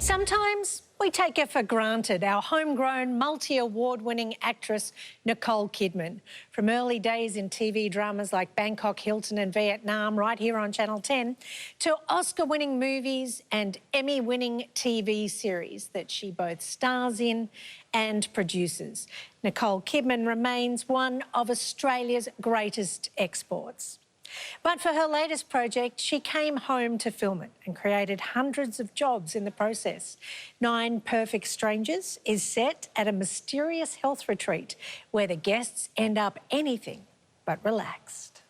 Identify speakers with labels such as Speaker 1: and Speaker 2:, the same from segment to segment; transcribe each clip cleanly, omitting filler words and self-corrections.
Speaker 1: Sometimes we take it for granted, our homegrown, multi-award-winning actress, Nicole Kidman. From early days in TV dramas like Bangkok, Hilton and Vietnam, right here on Channel 10, to Oscar-winning movies and Emmy-winning TV series that she both stars in and produces. Nicole Kidman remains one of Australia's greatest exports. But for her latest project, she came home to film it and created hundreds of jobs in the process. 9 Perfect Strangers is set at a mysterious health retreat where the guests end up anything but relaxed.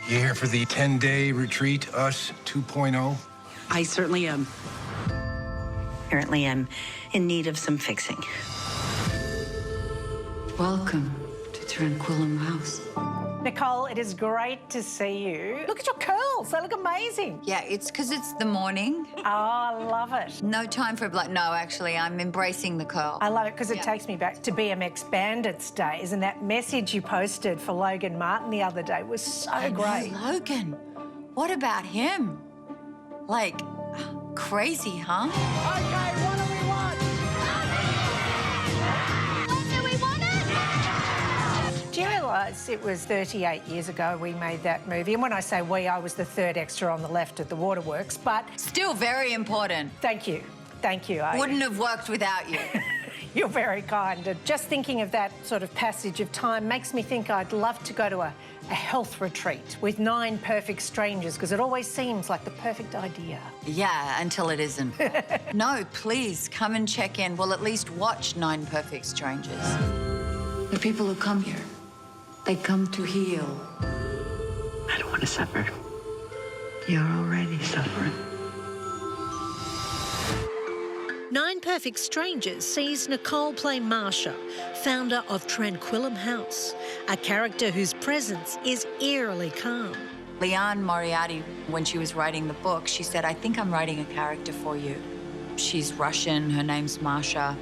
Speaker 2: You here for the 10-day retreat, Us 2.0?
Speaker 3: I certainly am.
Speaker 4: Apparently, I'm in need of some fixing.
Speaker 5: Welcome to Tranquillum House.
Speaker 1: Nicole, it is great to see you. Look at your curls, they look amazing.
Speaker 5: Yeah, it's because it's the morning.
Speaker 1: Oh, I love it.
Speaker 5: No time for blood. No, actually, I'm embracing the curl.
Speaker 1: I love it because it takes me back to BMX Bandits days, and that message you posted for Logan Martin the other day was so great.
Speaker 5: Logan, what about him? Like, crazy, huh?
Speaker 1: Okay, what do we want? Do you realise it was 38 years ago we made that movie? And when I say we, I was the third extra on the left at the waterworks, but...
Speaker 5: Still very important.
Speaker 1: Thank you. Thank you.
Speaker 5: Wouldn't have worked without you.
Speaker 1: You're very kind. And just thinking of that sort of passage of time makes me think I'd love to go to a health retreat with 9 perfect strangers, because it always seems like the perfect idea.
Speaker 5: Yeah, until it isn't. No, please, come and check in. We'll at least watch 9 Perfect Strangers.
Speaker 6: The people who come here, they come to heal.
Speaker 4: I don't want to suffer.
Speaker 6: You're already suffering.
Speaker 7: 9 Perfect Strangers sees Nicole play Marsha, founder of Tranquillum House, a character whose presence is eerily calm.
Speaker 5: Leanne Moriarty, when she was writing the book, she said, I think I'm writing a character for you. She's Russian, her name's Marsha,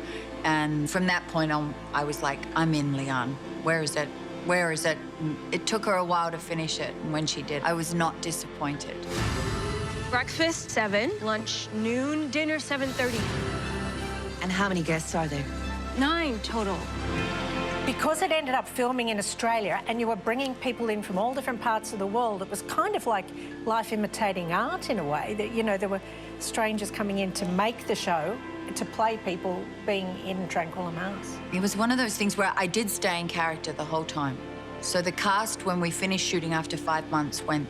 Speaker 5: and from that point on, I was like, I'm in, Leanne. Where is it? Where is it? And it took her a while to finish it, and when she did, I was not disappointed.
Speaker 8: Breakfast, 7. Lunch, noon. Dinner, 7:30.
Speaker 3: And how many guests are there?
Speaker 8: 9 total.
Speaker 1: Because it ended up filming in Australia and you were bringing people in from all different parts of the world, it was kind of like life imitating art in a way, that, you know, there were strangers coming in to make the show, to play people being in Tranquillum House.
Speaker 5: It was one of those things where I did stay in character the whole time. So the cast, when we finished shooting after 5 months, went,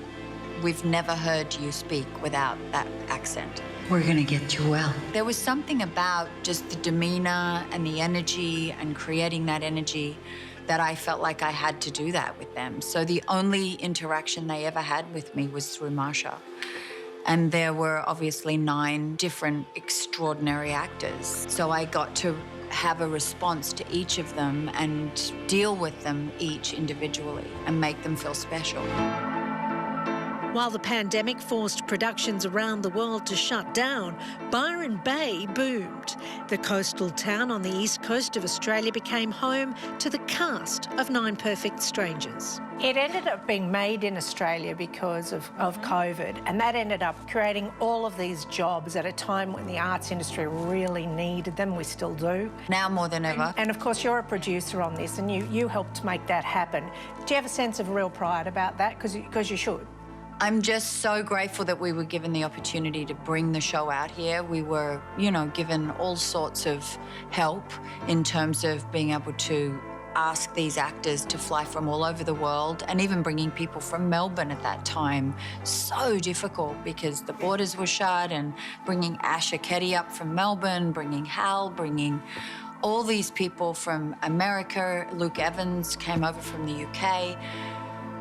Speaker 5: we've never heard you speak without that accent.
Speaker 6: We're gonna get you well.
Speaker 5: There was something about just the demeanor and the energy and creating that energy that I felt like I had to do that with them. So the only interaction they ever had with me was through Marsha. And there were obviously 9 different extraordinary actors. So I got to have a response to each of them and deal with them each individually and make them feel special.
Speaker 7: While the pandemic forced productions around the world to shut down, Byron Bay boomed. The coastal town on the east coast of Australia became home to the cast of 9 Perfect Strangers.
Speaker 1: It ended up being made in Australia because of COVID, and that ended up creating all of these jobs at a time when the arts industry really needed them. We still do.
Speaker 5: Now more than ever.
Speaker 1: And of course, you're a producer on this, and you helped make that happen. Do you have a sense of real pride about that? Because you should.
Speaker 5: I'm just so grateful that we were given the opportunity to bring the show out here. We were, you know, given all sorts of help in terms of being able to ask these actors to fly from all over the world, and even bringing people from Melbourne at that time. So difficult because the borders were shut, and bringing Asher Ketty up from Melbourne, bringing Hal, bringing all these people from America. Luke Evans came over from the UK.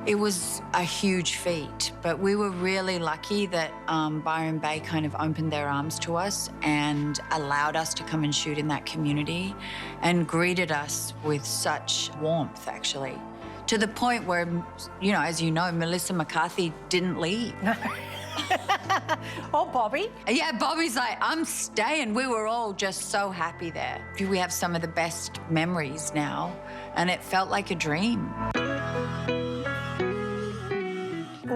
Speaker 5: It was a huge feat, but we were really lucky that Byron Bay kind of opened their arms to us and allowed us to come and shoot in that community and greeted us with such warmth, actually, to the point where, you know, as you know, Melissa McCarthy didn't leave.
Speaker 1: No. Oh, Bobby?
Speaker 5: Yeah, Bobby's like, I'm staying. We were all just so happy there. We have some of the best memories now, and it felt like a dream.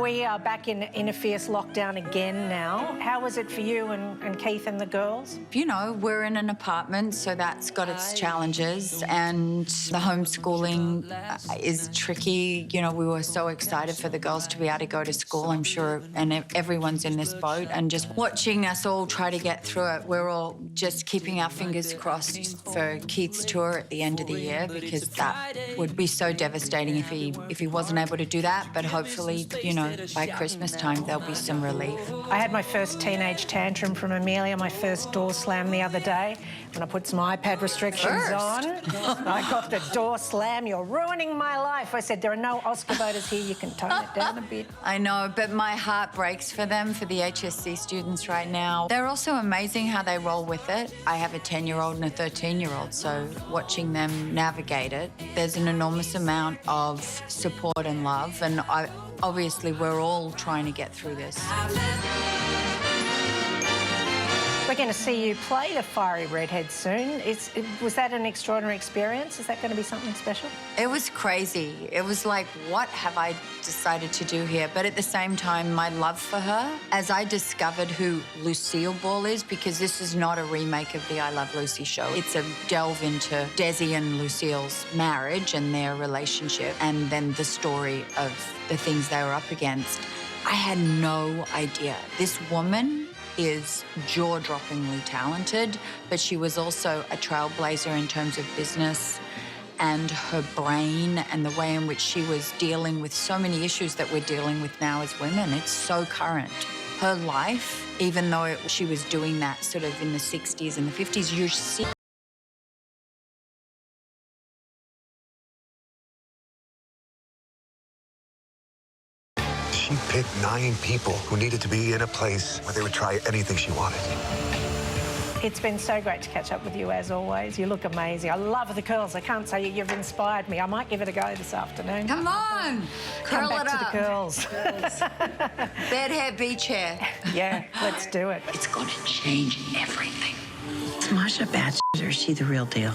Speaker 1: we are back in a fierce lockdown again now. How was it for you and Keith and the girls?
Speaker 5: You know, we're in an apartment, so that's got its challenges, and the homeschooling is tricky. You know, we were so excited for the girls to be able to go to school, I'm sure, and everyone's in this boat, and just watching us all try to get through it, we're all just keeping our fingers crossed for Keith's tour at the end of the year, because that would be so devastating if he wasn't able to do that. But hopefully, you know, by Christmas time, there'll be some relief.
Speaker 1: I had my first teenage tantrum from Amelia, my first door slam the other day, when I put some iPad restrictions on. I got the door slam. You're ruining my life. I said, there are no Oscar voters here. You can tone it down a bit.
Speaker 5: I know, but my heart breaks for them, for the HSC students right now. They're also amazing how they roll with it. I have a 10-year-old and a 13-year-old, so watching them navigate it, there's an enormous amount of support and love, and obviously we're all trying to get through this.
Speaker 1: We're going to see you play the fiery redhead soon. Was that an extraordinary experience? Is that going to be something special?
Speaker 5: It was crazy. It was like, what have I decided to do here? But at the same time, my love for her, as I discovered who Lucille Ball is, because this is not a remake of the I Love Lucy show. It's a delve into Desi and Lucille's marriage and their relationship, and then the story of the things they were up against. I had no idea. This woman is jaw-droppingly talented, but she was also a trailblazer in terms of business, and her brain and the way in which she was dealing with so many issues that we're dealing with now as women. It's so current. Her life, even though she was doing that sort of in the 60s and the 50s, you see
Speaker 9: She picked 9 people who needed to be in a place where they would try anything she wanted.
Speaker 1: It's been so great to catch up with you, as always. You look amazing. I love the curls. I can't say you've inspired me. I might give it a go this afternoon.
Speaker 5: Come on, curl
Speaker 1: Come back
Speaker 5: it
Speaker 1: to
Speaker 5: up.
Speaker 1: the curls.
Speaker 5: Bed hair, beach hair.
Speaker 1: Yeah, let's do it.
Speaker 3: It's going to change everything. Is Masha bad or is she the real deal?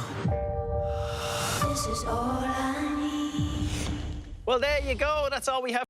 Speaker 10: Well, there you go. That's all we have.